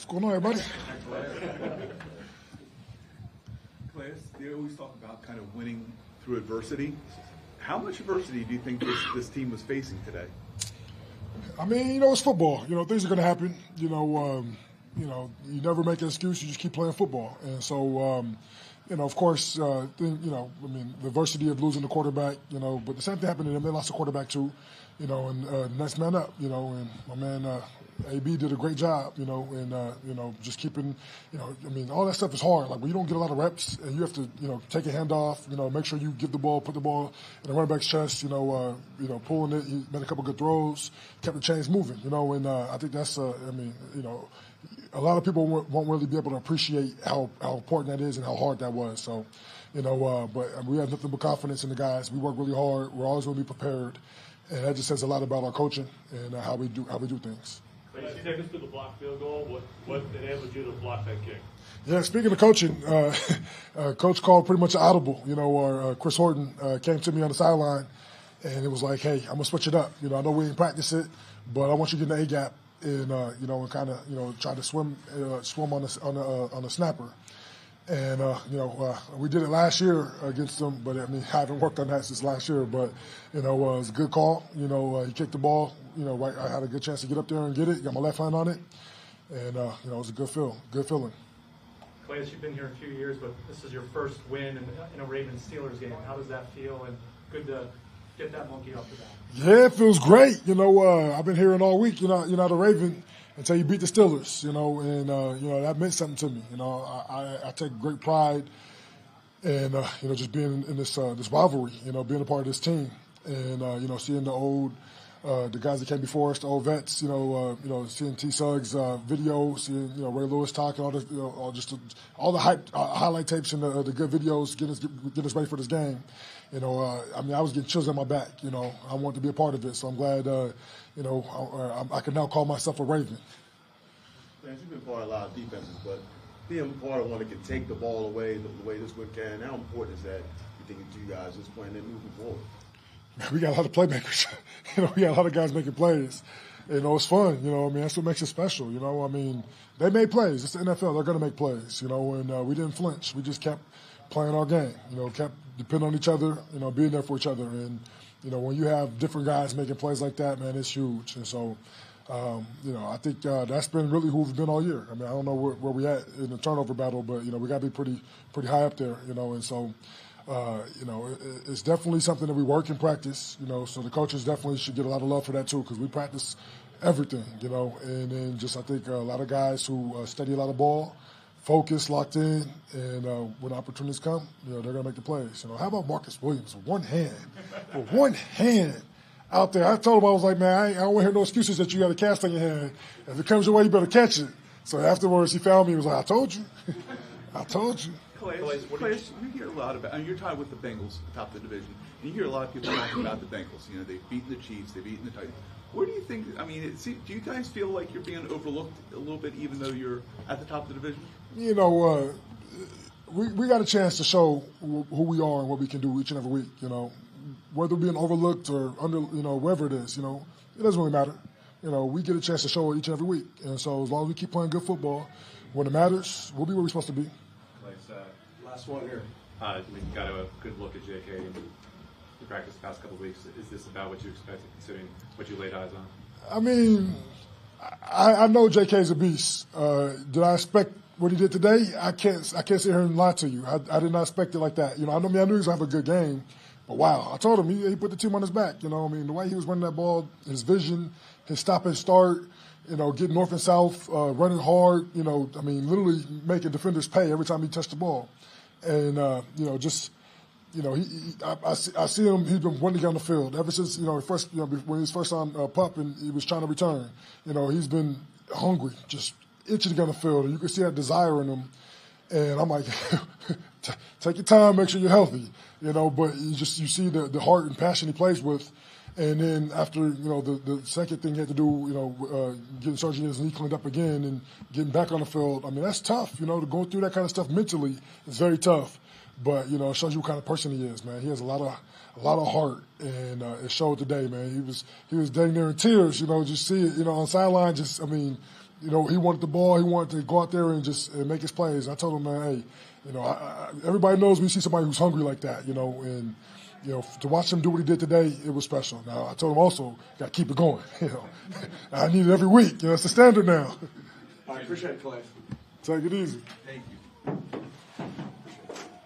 going on, everybody? Calais, they always talk about kind of winning through adversity. How much adversity do you think this team was facing today? I mean, it's football. Things are going to happen. You never make an excuse. You just keep playing football. And so, of course, the adversity of losing the quarterback, but the same thing happened to them. They lost the quarterback too, and next man up, and my man AB did a great job, and, just keeping, all that stuff is hard. Like when you don't get a lot of reps and you have to, take a handoff, make sure you give the ball, put the ball in the running back's chest, pulling it. He made a couple good throws, kept the chains moving, and I think that's, a lot of people won't really be able to appreciate how important that is and how hard that was. So, but we have nothing but confidence in the guys. We work really hard. We're always going to be prepared, and that just says a lot about our coaching and how we do things. You take us through the block field goal. What enabled you to block that kick? Yeah, speaking of coaching, Coach called pretty much an audible. Chris Horton came to me on the sideline, and it was like, "Hey, I'm gonna switch it up. I know we didn't practice it, but I want you to get in the A gap and and kind of try to swim on the snapper." And we did it last year against them, but I haven't worked on that since last year. But it was a good call. He kicked the ball. Right, I had a good chance to get up there and get it. Got my left hand on it, and it was a good feeling. Calais, you've been here a few years, but this is your first win in a Ravens-Steelers game. How does that feel? And good to get that monkey off the back. Yeah, it feels great. I've been hearing all week. You're not a Raven until you beat the Steelers. And that meant something to me. I take great pride in just being in this rivalry. Being a part of this team, and seeing the guys that came before us, the old vets. Seeing T. Suggs video, seeing Ray Lewis talking, all the hype highlight tapes and the good videos, get us ready for this game. I was getting chills on my back. I want to be a part of it, so I'm glad. I can now call myself a Raven. Man, you've been part of a lot of defenses, but being part of one that can take the ball away the way this one can, how important is that? You think to you guys just playing and moving forward? Man, we got a lot of playmakers. We got a lot of guys making plays. It's fun. That's what makes it special. They made plays. It's the NFL. They're going to make plays. And we didn't flinch. We just kept playing our game. Kept depending on each other. Being there for each other. And when you have different guys making plays like that, man, it's huge. And so, I think that's been really who we've been all year. I don't know where we at in the turnover battle, but we got to be pretty high up there. And so. It's definitely something that we work in practice, so the coaches definitely should get a lot of love for that too, because we practice everything, and then just I think a lot of guys who study a lot of ball, focus, locked in, and when opportunities come, they're going to make the plays. How about Marcus Williams with one hand out there? I told him, I was like, man, I don't want to hear no excuses that you got a cast on your hand. If it comes your way, you better catch it. So afterwards, he found me. He was like, I told you. I told you. Calais, you hear a lot about. You're tied with the Bengals, top of the division. And you hear a lot of people talking about the Bengals. They've beaten the Chiefs, they've beaten the Titans. Where do you think? Do you guys feel like you're being overlooked a little bit, even though you're at the top of the division? We got a chance to show who we are and what we can do each and every week. Whether we're being overlooked or under, wherever it is, it doesn't really matter. We get a chance to show it each and every week. And so as long as we keep playing good football, when it matters, we'll be where we're supposed to be. Last one here. We got a good look at JK in the practice the past couple of weeks. Is this about what you expected, considering what you laid eyes on? I know JK's a beast. Did I expect what he did today? I can't sit here and lie to you. I did not expect it like that. I knew he was going to have a good game. But wow, I told him he put the team on his back. The way he was running that ball, his vision, his stop and start, getting north and south, running hard, literally making defenders pay every time he touched the ball. And, I see him, he's been wanting to get on the field ever since, when he was first on PUP and he was trying to return. He's been hungry, just itching to get on the field. And you can see that desire in him. And I'm like, take your time, make sure you're healthy, but you see the heart and passion he plays with. And then after, the second thing he had to do, getting surgery in his knee cleaned up again and getting back on the field, that's tough, to go through that kind of stuff mentally is very tough. But, it shows you what kind of person he is, man. He has a lot of heart, and it showed today, man. He was dang near in tears, just see it, on the sideline, you know, he wanted the ball. He wanted to go out there and just make his plays. I told him, man, hey, you know, everybody knows when you see somebody who's hungry like that, you know, and, you know, to watch him do what he did today, it was special. Now, I told him also, got to keep it going, you know. I need it every week. You know, it's the standard now. I appreciate it, Calais. Take it easy. Thank you.